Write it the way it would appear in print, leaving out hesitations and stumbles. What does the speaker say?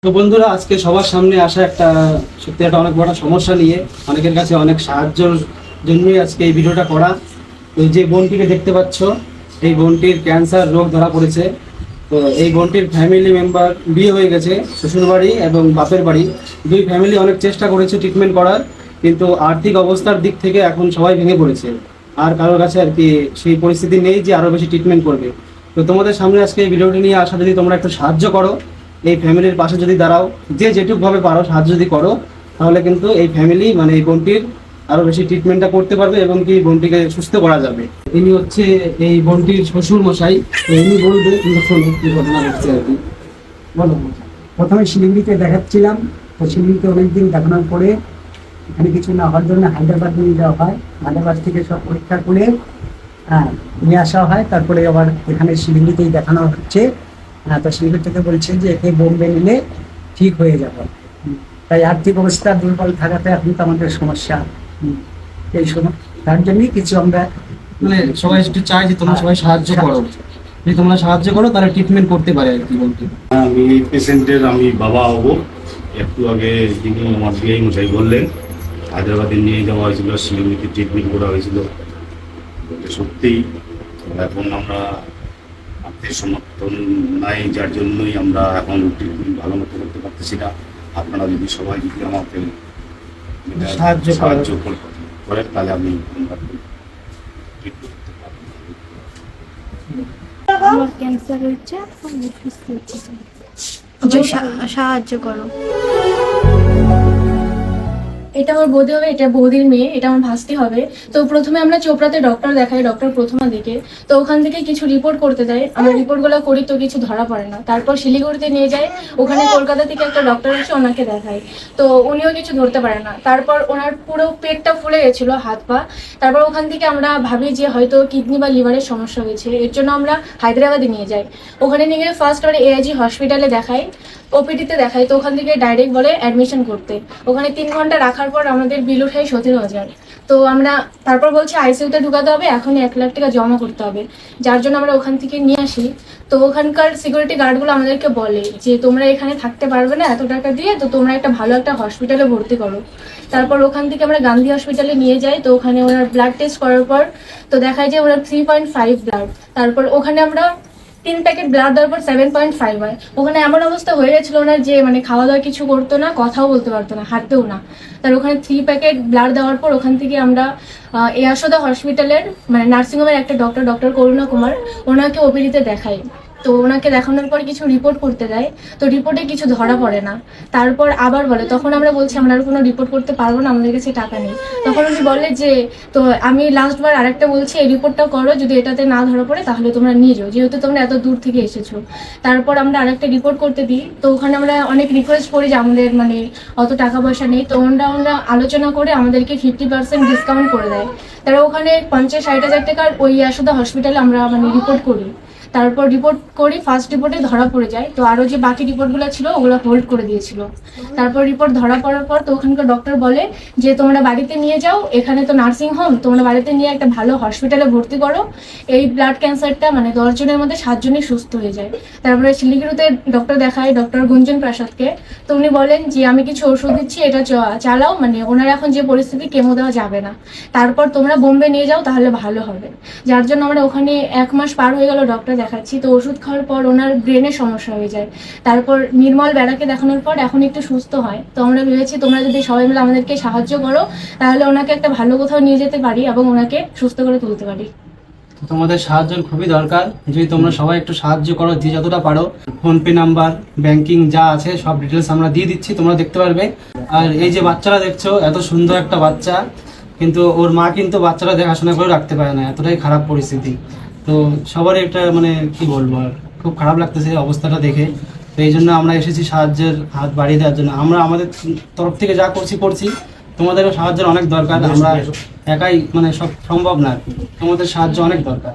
তো বন্ধুরা, আজকে সবার সামনে আসা সত্যি একটা অনেক বড় সমস্যা নিয়ে অনেকের কাছে অনেক সাহায্যের জন্যই আজকে এই ভিডিওটা করা। তো যে বোনটিকে দেখতে পাচ্ছ, এই বোনটির ক্যান্সার রোগ ধরা পড়েছে। তো এই বোনটির ফ্যামিলি মেম্বার বিয়ে হয়ে গেছে, শ্বশুরবাড়ি এবং বাপের বাড়ি দুই ফ্যামিলি অনেক চেষ্টা করেছে ট্রিটমেন্ট করার, কিন্তু আর্থিক অবস্থার দিক থেকে এখন সবাই ভেঙে পড়েছে। আর কারোর কাছে আর কি সেই পরিস্থিতি নেই যে আরও বেশি ট্রিটমেন্ট করবে। তো তোমাদের সামনে আজকে এই ভিডিওটি নিয়ে আসা, যদি তোমরা একটু সাহায্য করো, এই ফ্যামিলির পাশে যদি দাঁড়াও, যে যেটুকভাবে পারো সাহায্য যদি করো, তাহলে কিন্তু এই ফ্যামিলি মানে এই বোনটির আরো বেশি ট্রিটমেন্টটা করতে পারবে এবং কি বোনটিকে সুস্থ করা যাবে। ইনি হচ্ছে এই বোনটির শ্বশুর মশাই। তো ইনি বলবে কি ঘটনা ঘটছে আর কি। বলো। প্রথমে শিলিগুড়িতে দেখাচ্ছিলাম, তো শিলিগুড়িতে অনেকদিন দেখানোর পরে এখানে কিছু না হওয়ার জন্য হায়দ্রাবাদ নিয়ে যাওয়া হয়। হায়দ্রাবাদ থেকে সব পরীক্ষা করে নিয়ে আসা হয়, তারপরে আবার এখানে শিলিগুড়িতেই দেখানো হচ্ছে। তো শিলিগুড়ি থেকে বলছে যে একে বোম্বে নিলে ঠিক হয়ে যাবে। তাই আর্থিক অবস্থা দুর্বল থাকাতে এখন তো আমাদের সমস্যা। এই সময় তার জন্যই কিছু আমরা মানে সবাই একটু চাই যে তোমরা সবাই সাহায্য করো, যদি তোমরা সাহায্য করো তাহলে ট্রিটমেন্ট করতে পারে আর কি বলতে। আমি পেশেন্টের বাবা হবো। একটু আগে যিনি আমার বিয়ে মশাই বললেন, হায়দ্রাবাদে নিয়ে যাওয়া হয়েছিল, শিলিগুড়িতে ট্রিটমেন্ট করা হয়েছিল। সত্যিই এখন আমরা আর্থিক সমর্থন নাই, যার জন্যই আমরা এখন ট্রিটমেন্ট ভালো মতো করতে পারতেছি না। আপনারা যদি সবাই যদি আমাকে সাহায্য করেন তাহলে আমি ট্রিটমেন্ট করতে পারবো। আমার ক্যান্সার হয়েছে, আমি সুস্থ হচ্ছি, সাহায্য করো। এটা আমার বৌদি হবে, এটা বৌদির মেয়ে, এটা আমার ভাস্তি হবে। তো প্রথমে আমরা চোপড়াতে ডক্টর দেখাই, ডক্টর প্রথমা দিকে। তো ওখান থেকে কিছু রিপোর্ট করতে দেয়, আমরা রিপোর্টগুলো করি, তো কিছু ধরা পড়ে না। তারপর শিলিগুড়িতে নিয়ে যায়, ওখানে কলকাতা থেকে একটা ডক্টর এসে ওনাকে দেখায়, তো উনিও কিছু ধরতে পারে না। তারপর ওনার পুরো পেটটা ফুলে গেছিলো, হাত পা। তারপর ওখান থেকে আমরা ভাবি যে হয়তো কিডনি বা লিভারের সমস্যা হয়েছে, এর জন্য আমরা হায়দ্রাবাদে নিয়ে যাই। ওখানে নিয়ে গিয়ে ফার্স্ট আমরা এআইজি হসপিটালে দেখাই, ওপিডিতে দেখাই। তো ওখান থেকে ডাইরেক্ট বলে অ্যাডমিশন করতে। ওখানে 3 ঘন্টা রাখার পর আমাদের বিল উঠাই 17,000। তো আমরা তারপর বলছি আইসিইউতে ঢুকাতে হবে, এখনই 1 লাখ টাকা জমা করতে হবে, যার জন্য আমরা ওখান থেকে নিয়ে আসি। তো ওখানকার সিকিউরিটি গার্ডগুলো আমাদেরকে বলে যে তোমরা এখানে থাকতে পারবে না এত টাকা দিয়ে, তো তোমরা একটা ভালো একটা হসপিটালে ভর্তি করো। তারপর ওখান থেকে আমরা গান্ধী হসপিটালে নিয়ে যাই। তো ওখানে ওনার ব্লাড টেস্ট করার পর তো দেখায় যে ওনার 3.5 ব্লাড। তারপর ওখানে আমরা 3 প্যাকেট ব্লাড দেওয়ার পর 7.5 হয়। ওখানে এমন অবস্থা হয়ে গেছিল ওনার যে মানে খাওয়া দাওয়া কিছু করতো না, কথাও বলতে পারতো না, হাঁটতেও না। তার ওখানে 3 প্যাকেট ব্লাড দেওয়ার পর ওখান থেকে আমরা যশোদা হসপিটালের মানে নার্সিংহোমের একটা ডক্টর করুণা কুমার, ওনাকে ওপিডিতে দেখাই। তো ওনাকে দেখানোর পর কিছু রিপোর্ট করতে দেয়, তো রিপোর্টে কিছু ধরা পড়ে না। তারপর আবার বলে, তখন আমরা বলছি আমরা আর কোনো রিপোর্ট করতে পারবো না, আমাদের কাছে টাকা নেই। তখন উনি বলে যে তো আমি লাস্টবার আরেকটা বলছি, এই রিপোর্টটা করো, যদি এটাতে না ধরা পড়ে তাহলে তোমরা নিয়ে যাও, যেহেতু তোমরা এত দূর থেকে এসেছো। তারপর আমরা আরেকটা রিপোর্ট করতে দিই। তো ওখানে আমরা অনেক রিকোয়েস্ট করি যে আমাদের মানে অত টাকা পয়সা নেই। তো আমরা আলোচনা করে আমাদেরকে 50% ডিসকাউন্ট করে দেয়। তারা ওখানে 50-60 হাজার টাকার ওই যশোদা হসপিটালে আমরা মানে রিপোর্ট করি। তারপর রিপোর্ট করি, ফার্স্ট রিপোর্টে ধরা পড়ে যায়। তো আরও যে বাকি রিপোর্টগুলো ছিল ওগুলো হোল্ড করে দিয়েছিল। তারপর রিপোর্ট ধরা পড়ার পর তো ওখানকার ডক্টর বলে যে তোমরা বাড়িতে নিয়ে যাও, এখানে তো নার্সিং হোম, তোমরা বাড়িতে নিয়ে একটা ভালো হসপিটালে ভর্তি করো। এই ব্লাড ক্যান্সারটা মানে 10 জনের মধ্যে 7 জনই সুস্থ হয়ে যায়। তারপরে শিলিগুড়িতে ডক্টর দেখায়, ডক্টর গুঞ্জন প্রসাদকে। তো উনি বলেন যে আমি কিছু ওষুধ দিচ্ছি, এটা চালাও, মানে ওনার এখন যে পরিস্থিতি কেমো দেওয়া যাবে না, তারপর তোমরা বোম্বে নিয়ে যাও, তাহলে ভালো হবে। যার জন্য আমরা ওখানে 1 মাস পার হয়ে গেল ডক্টর দেখাচ্ছি। তো ওষুধ খাওয়ার পর ওনার ব্রেনের সমস্যা হয়ে যায়। তারপর নির্মল বেড়াকে দেখানোর পর এখন একটু সুস্থ হয়। তো আমরা ভেবেছি তোমরা যদি সবাই মিলে আমাদেরকে সাহায্য করো তাহলে ওনাকে একটা ভালো কোথাও নিয়ে যেতে পারি এবং ওনাকে সুস্থ করে তুলতে পারি। তোমাদের সাহায্যের খুবই দরকার, যদি তোমরা সবাই একটু সাহায্য করো, যে যতটা পারো। ফোনপে নাম্বার, ব্যাংকিং যা আছে সব ডিটেলস আমরা দিয়ে দিচ্ছি, তোমরা দেখতে পারবে। আর এই যে বাচ্চারা দেখছো, এত সুন্দর একটা বাচ্চা, কিন্তু ওর মা কিন্তু বাচ্চারা দেখাশোনা করে রাখতে পারে না, এতটাই খারাপ পরিস্থিতি। তো সবারই একটা মানে কি বলবো, আর খুব খারাপ লাগতেছে অবস্থাটা দেখে। তো এই জন্য আমরা এসেছি সাহায্যের হাত বাড়িয়ে দেওয়ার জন্য। আমরা আমাদের তরফ থেকে যা করছি, তোমাদেরও সাহায্যের অনেক দরকার। আমরা একাই মানে সব সম্ভব না, তোমাদের সাহায্য অনেক দরকার।